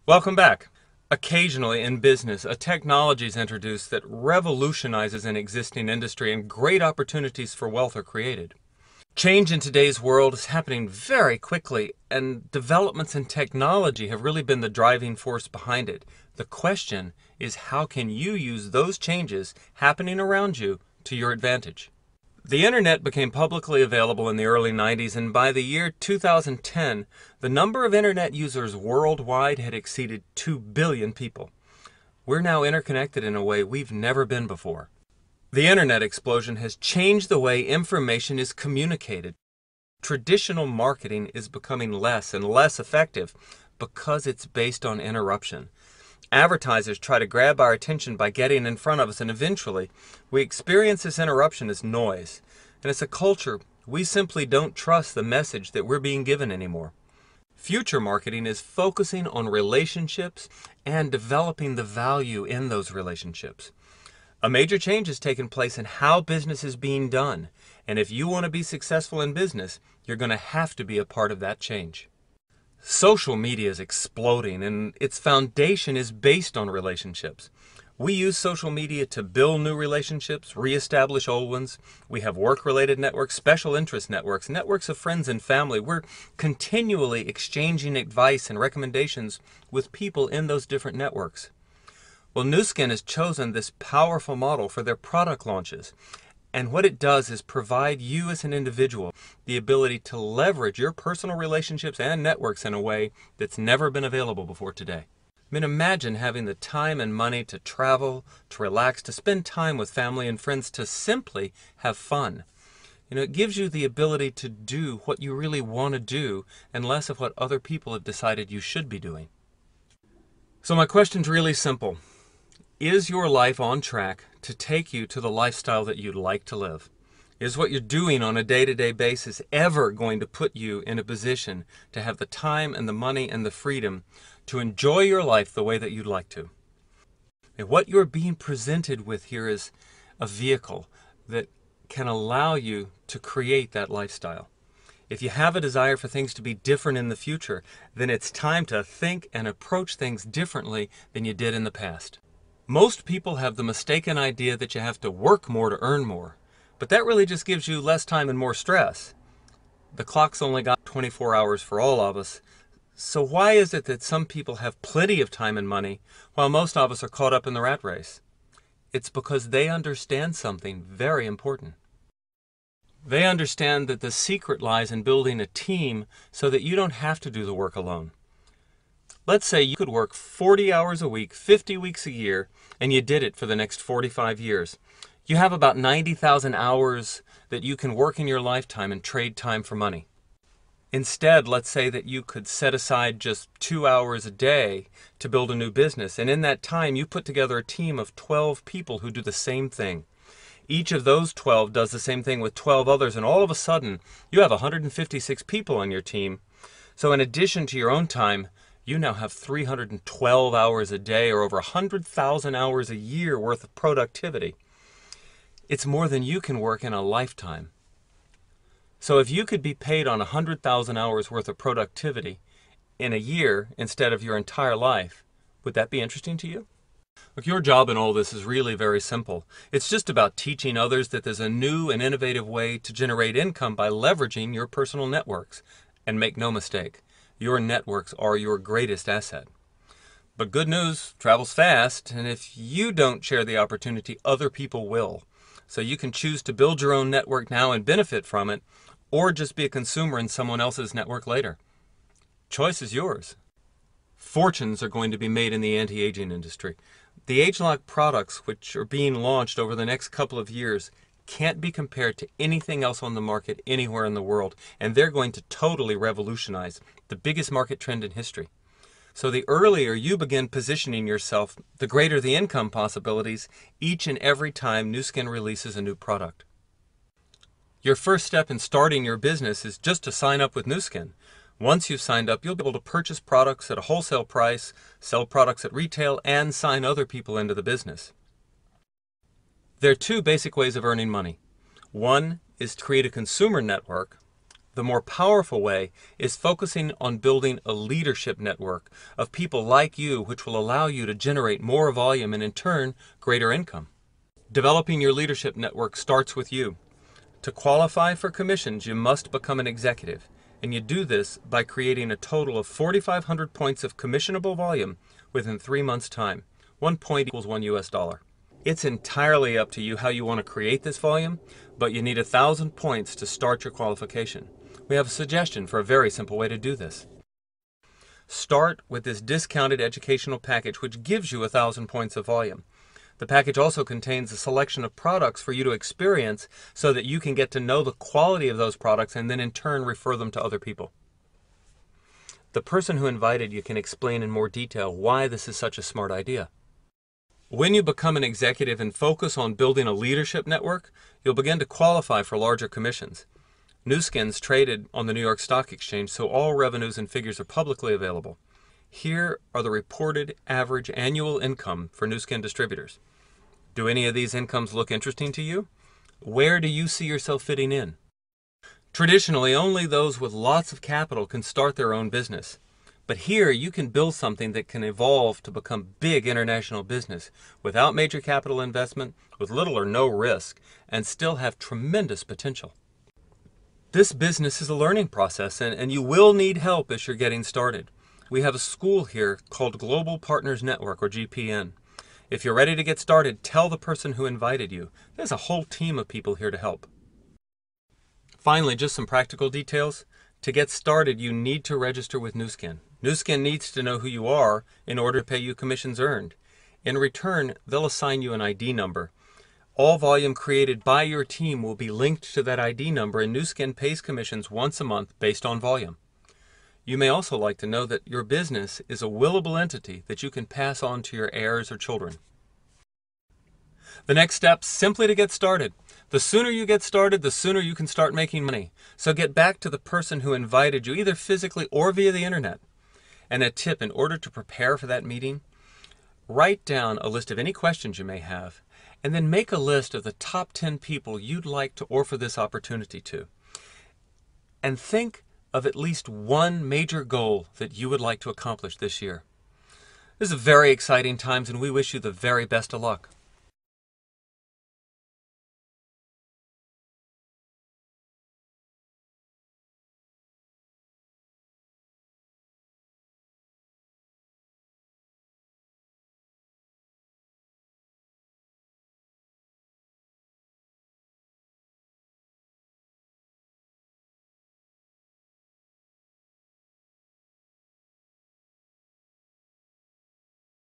Welcome back. Occasionally in business, a technology is introduced that revolutionizes an existing industry and great opportunities for wealth are created. Change in today's world is happening very quickly, and developments in technology have really been the driving force behind it. The question is, how can you use those changes happening around you to your advantage? The internet became publicly available in the early 90s, and by the year 2010, the number of internet users worldwide had exceeded 2 billion people. We're now interconnected in a way we've never been before. The internet explosion has changed the way information is communicated. Traditional marketing is becoming less and less effective because it's based on interruption. Advertisers try to grab our attention by getting in front of us, and eventually we experience this interruption as noise. And as a culture, we simply don't trust the message that we're being given anymore. Future marketing is focusing on relationships and developing the value in those relationships. A major change has taken place in how business is being done, and if you want to be successful in business, you're going to have to be a part of that change. Social media is exploding, and its foundation is based on relationships. We use social media to build new relationships, reestablish old ones. We have work-related networks, special interest networks, networks of friends and family. We're continually exchanging advice and recommendations with people in those different networks. Well, Nu Skin has chosen this powerful model for their product launches. And what it does is provide you as an individual the ability to leverage your personal relationships and networks in a way that's never been available before today. I mean, imagine having the time and money to travel, to relax, to spend time with family and friends, to simply have fun. It gives you the ability to do what you really want to do and less of what other people have decided you should be doing. So my question's really simple. Is your life on track to take you to the lifestyle that you'd like to live? Is what you're doing on a day-to-day basis ever going to put you in a position to have the time and the money and the freedom to enjoy your life the way that you'd like to? And what you're being presented with here is a vehicle that can allow you to create that lifestyle. If you have a desire for things to be different in the future, then it's time to think and approach things differently than you did in the past. Most people have the mistaken idea that you have to work more to earn more, but that really just gives you less time and more stress. The clock's only got 24 hours for all of us, so why is it that some people have plenty of time and money while most of us are caught up in the rat race? It's because they understand something very important. They understand that the secret lies in building a team so that you don't have to do the work alone. Let's say you could work 40 hours a week, 50 weeks a year, and you did it for the next 45 years. You have about 90,000 hours that you can work in your lifetime and trade time for money. Instead, let's say that you could set aside just 2 hours a day to build a new business, and in that time you put together a team of 12 people who do the same thing. Each of those 12 does the same thing with 12 others, and all of a sudden you have 156 people on your team. So in addition to your own time, you now have 312 hours a day, or over 100,000 hours a year worth of productivity. It's more than you can work in a lifetime. So if you could be paid on 100,000 hours worth of productivity in a year instead of your entire life, would that be interesting to you? Look, your job in all this is really very simple. It's just about teaching others that there's a new and innovative way to generate income by leveraging your personal networks. And make no mistake, your networks are your greatest asset. But good news travels fast, and if you don't share the opportunity, other people will. So you can choose to build your own network now and benefit from it, or just be a consumer in someone else's network later. Choice is yours. Fortunes are going to be made in the anti-aging industry. The AgeLOC products, which are being launched over the next couple of years, can't be compared to anything else on the market anywhere in the world, and they're going to totally revolutionize the biggest market trend in history. So the earlier you begin positioning yourself, the greater the income possibilities each and every time Nu Skin releases a new product. Your first step in starting your business is just to sign up with Nu Skin. Once you've signed up, you'll be able to purchase products at a wholesale price, sell products at retail, and sign other people into the business. There are two basic ways of earning money. One is to create a consumer network, The more powerful way is focusing on building a leadership network of people like you, which will allow you to generate more volume and in turn, greater income. Developing your leadership network starts with you. To qualify for commissions, you must become an executive, and you do this by creating a total of 4,500 points of commissionable volume within 3 months' time. 1 point equals $1. It's entirely up to you how you want to create this volume, but you need 1,000 points to start your qualification. We have a suggestion for a very simple way to do this. Start with this discounted educational package, which gives you 1,000 points of volume. The package also contains a selection of products for you to experience so that you can get to know the quality of those products and then in turn refer them to other people. The person who invited you can explain in more detail why this is such a smart idea. When you become an executive and focus on building a leadership network, you'll begin to qualify for larger commissions. Nu Skin's traded on the New York Stock Exchange, so all revenues and figures are publicly available. Here are the reported average annual income for Nu Skin distributors. Do any of these incomes look interesting to you? Where do you see yourself fitting in? Traditionally, only those with lots of capital can start their own business. But here you can build something that can evolve to become big international business without major capital investment, with little or no risk, and still have tremendous potential. This business is a learning process, and you will need help as you're getting started. We have a school here called Global Partners Network, or GPN. If you're ready to get started, tell the person who invited you. There's a whole team of people here to help. Finally, just some practical details. To get started, you need to register with Nu Skin. Nu Skin needs to know who you are in order to pay you commissions earned. In return, they'll assign you an ID number. All volume created by your team will be linked to that ID number, and Nu Skin pays commissions once a month based on volume. You may also like to know that your business is a willable entity that you can pass on to your heirs or children. The next step, simply to get started. The sooner you get started, the sooner you can start making money. So get back to the person who invited you, either physically or via the internet. And a tip, in order to prepare for that meeting, write down a list of any questions you may have, and then make a list of the top 10 people you'd like to offer this opportunity to. And think of at least one major goal that you would like to accomplish this year. This is very exciting times, and we wish you the very best of luck.